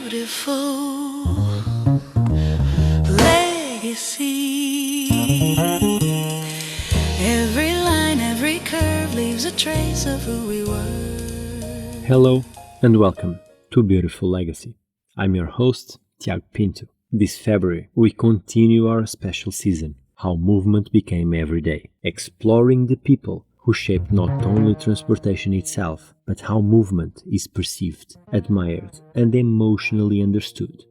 beautiful legacy. Every line, every curve leaves a trace of who we were. Hello and welcome to Beautiful Legacy. I'm your host, Tiago Pinto. This February, we continue our special season, How Movement Became Everyday, exploring the people who shaped not only transportation itself, but how movement is perceived, admired, and emotionally understood.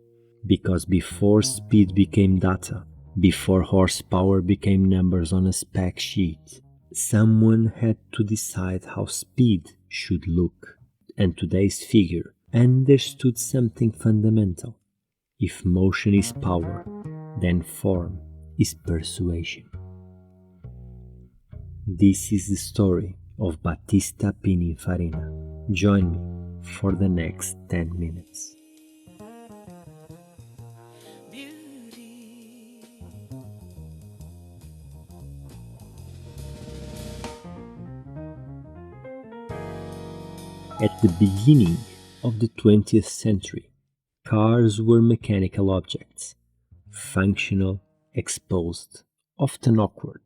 Because before speed became data, before horsepower became numbers on a spec sheet, someone had to decide how speed should look. And today's figure understood something fundamental. If motion is power, then form is persuasion. This is the story of Battista Pininfarina. Join me for the next 10 minutes. At the beginning of the 20th century, cars were mechanical objects, functional, exposed, often awkward.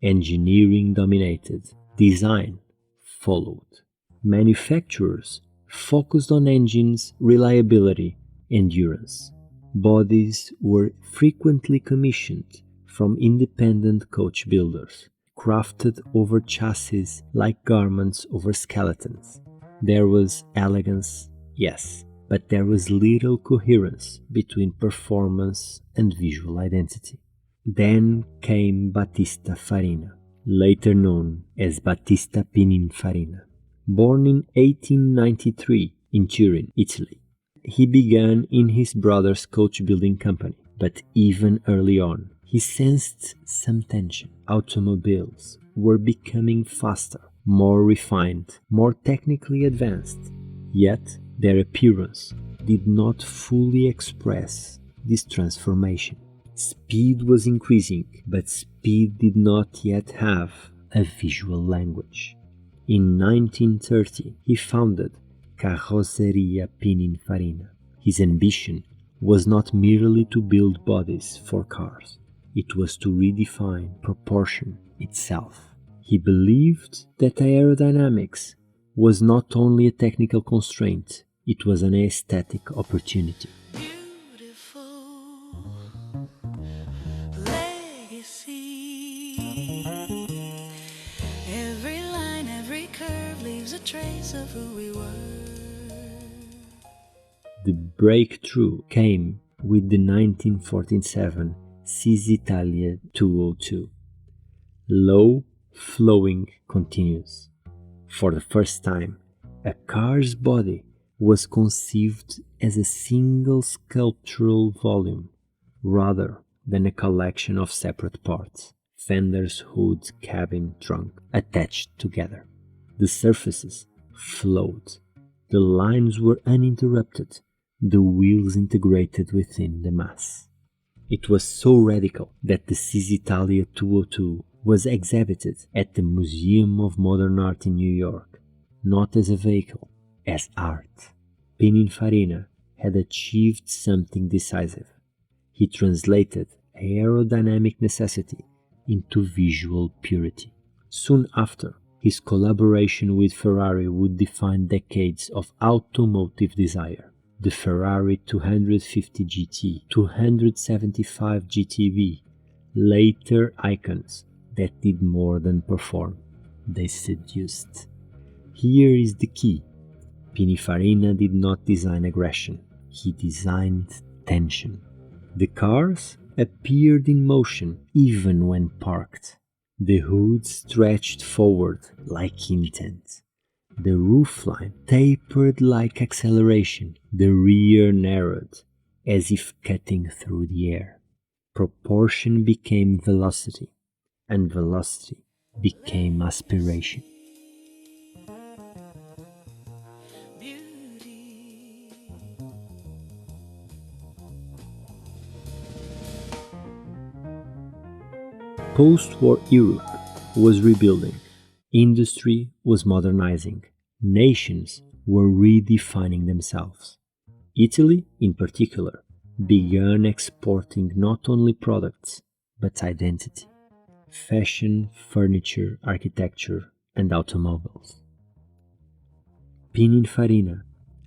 Engineering dominated, design followed. Manufacturers focused on engines, reliability, endurance. Bodies were frequently commissioned from independent coach builders, crafted over chassis like garments over skeletons. There was elegance, yes, but there was little coherence between performance and visual identity. Then came Battista Farina, later known as Battista Pininfarina. Born in 1893 in Turin, Italy, he began in his brother's coach building company, but even early on, he sensed some tension. Automobiles were becoming faster, more refined, more technically advanced, yet their appearance did not fully express this transformation. Speed was increasing, but speed did not yet have a visual language. In 1930, he founded Carrozzeria Pininfarina. His ambition was not merely to build bodies for cars. It was to redefine proportion itself. He believed that aerodynamics was not only a technical constraint, it was an aesthetic opportunity. Every line, every curve leaves a trace of who we were. The breakthrough came with the 1947 Cisitalia 202. Low, flowing, continuous. For the first time, a car's body was conceived as a single sculptural volume, rather than a collection of separate parts, fenders, hood, cabin, trunk, attached together. The surfaces flowed, the lines were uninterrupted, the wheels integrated within the mass. It was so radical that the Cisitalia 202 was exhibited at the Museum of Modern Art in New York, not as a vehicle, as art. Pininfarina had achieved something decisive. He translated aerodynamic necessity into visual purity. Soon after, his collaboration with Ferrari would define decades of automotive desire. The Ferrari 250 GT, 275 GTB, later icons that did more than perform. They seduced. Here is the key. Pininfarina did not design aggression. He designed tension. The cars appeared in motion even when parked. The hood stretched forward like intent. The roofline tapered like acceleration. The rear narrowed as if cutting through the air. Proportion became velocity, and velocity became aspiration. Post-war Europe was rebuilding, industry was modernizing, nations were redefining themselves. Italy, in particular, began exporting not only products, but identity, fashion, furniture, architecture, and automobiles. Pininfarina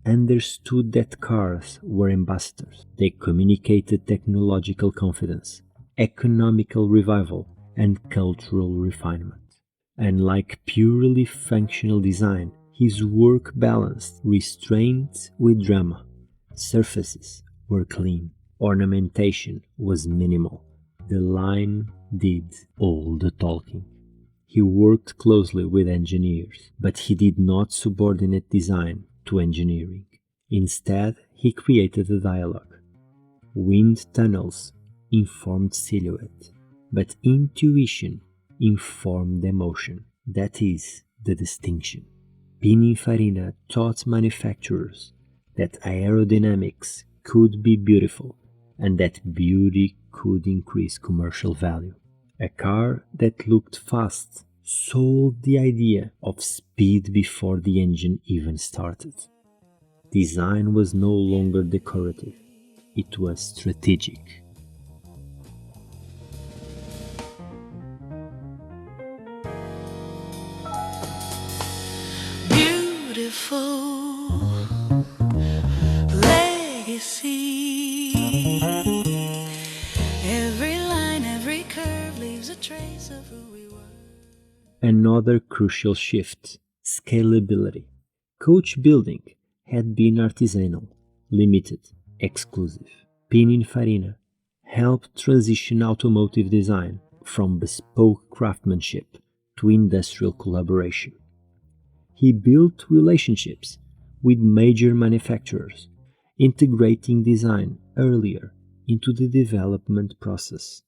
understood that cars were ambassadors. They communicated technological confidence, economical revival, and cultural refinement. And like purely functional design, his work balanced restraint with drama. Surfaces were clean, ornamentation was minimal. The line did all the talking. He worked closely with engineers, but he did not subordinate design to engineering. Instead, he created a dialogue. Wind tunnels informed silhouette, but intuition informed emotion. That is the distinction. Pininfarina taught manufacturers that aerodynamics could be beautiful and that beauty could increase commercial value. A car that looked fast sold the idea of speed before the engine even started. Design was no longer decorative, it was strategic. Beautiful legacy. Every line, every curve leaves a trace of who we were. Another crucial shift, scalability. Coach building had been artisanal, limited, exclusive. Pininfarina helped transition automotive design from bespoke craftsmanship to industrial collaboration. He built relationships with major manufacturers, integrating design earlier into the development process.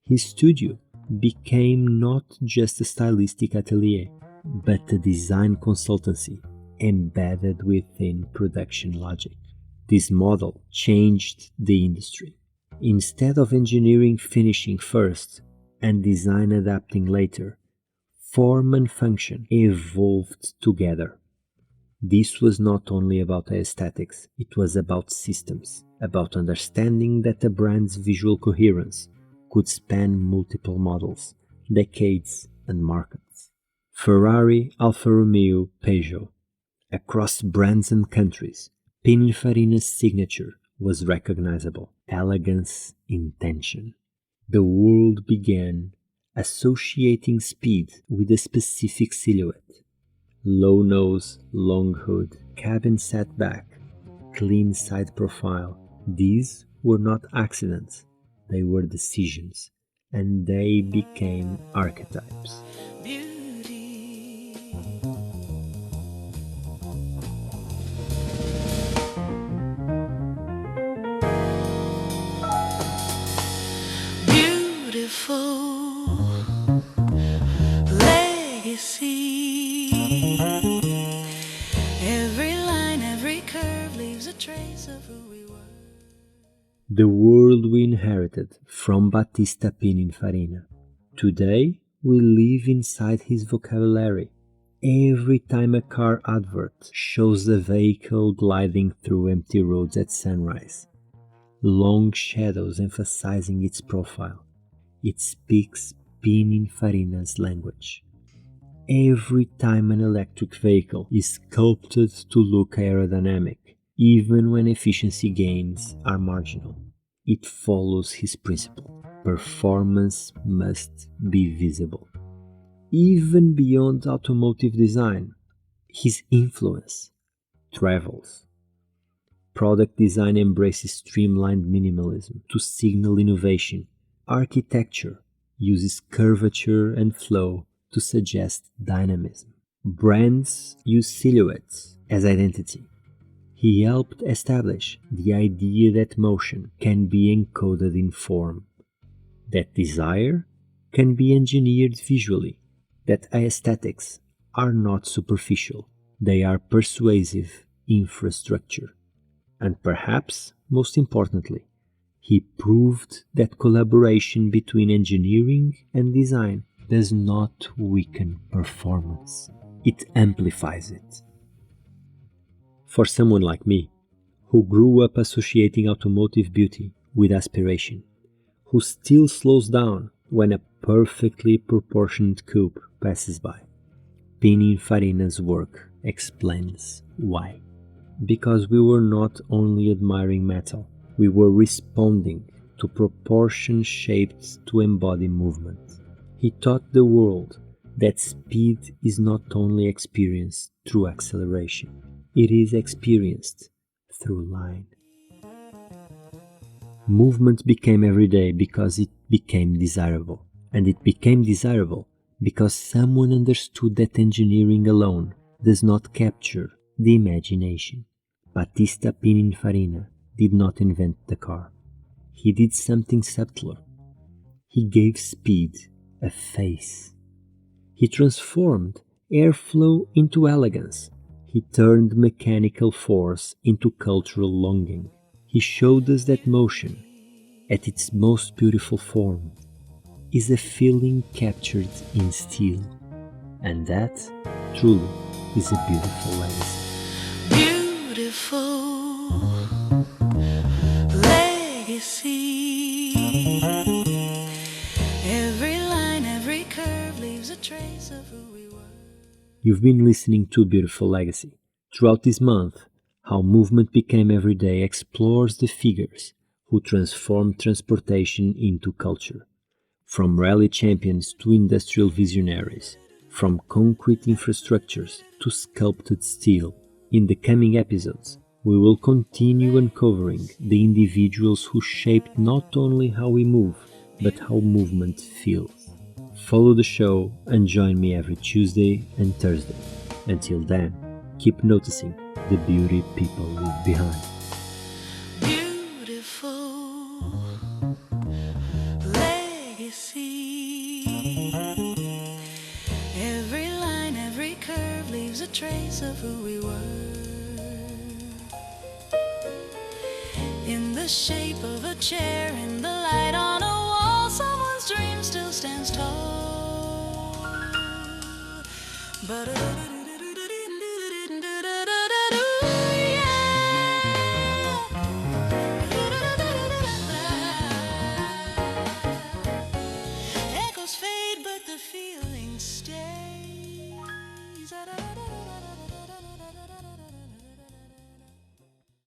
His studio became not just a stylistic atelier, but a design consultancy embedded within production logic. This model changed the industry. Instead of engineering finishing first and design adapting later, form and function evolved together. This was not only about aesthetics, it was about systems, about understanding that a brand's visual coherence could span multiple models, decades, and markets. Ferrari, Alfa Romeo, Peugeot. Across brands and countries, Pininfarina's signature was recognizable: elegance, intention. The world began associating speed with a specific silhouette. Low nose, long hood, cabin set back, clean side profile. These were not accidents, they were decisions, and they became archetypes. Beautiful legacy. Every line, every curve leaves a trace of who we were. The world we inherited from Battista Pininfarina. Today, we live inside his vocabulary. Every time a car advert shows a vehicle gliding through empty roads at sunrise, long shadows emphasizing its profile, it speaks Pininfarina's language. Every time an electric vehicle is sculpted to look aerodynamic, even when efficiency gains are marginal, it follows his principle. Performance must be visible. Even beyond automotive design, his influence travels. Product design embraces streamlined minimalism to signal innovation. Architecture uses curvature and flow to suggest dynamism. Brands use silhouettes as identity. He helped establish the idea that motion can be encoded in form, that desire can be engineered visually, that aesthetics are not superficial, they are persuasive infrastructure. And perhaps, most importantly, he proved that collaboration between engineering and design does not weaken performance, it amplifies it. For someone like me, who grew up associating automotive beauty with aspiration, who still slows down when a perfectly proportioned coupe passes by. Pininfarina's work explains why. Because we were not only admiring metal, we were responding to proportion shaped to embody movement. He taught the world that speed is not only experienced through acceleration, it is experienced through line. Movement became everyday because it became desirable, and it became desirable because someone understood that engineering alone does not capture the imagination. Battista Pininfarina did not invent the car. He did something subtler. He gave speed a face. He transformed airflow into elegance. He turned mechanical force into cultural longing. He showed us that motion, at its most beautiful form, is a feeling captured in steel. And that, truly, is a beautiful legacy. Beautiful legacy. Every line, every curve leaves a trace of who we were. You've been listening to Beautiful Legacy. Throughout this month, How Movement Became Everyday explores the figures who transformed transportation into culture. From rally champions to industrial visionaries, from concrete infrastructures to sculpted steel. In the coming episodes, we will continue uncovering the individuals who shaped not only how we move, but how movement feels. Follow the show and join me every Tuesday and Thursday. Until then, keep noticing the beauty people leave behind. Beautiful legacy. Every line, every curve leaves a trace of who we were. In the shape of a chair, in the light on a wall, someone's dream still stands tall. But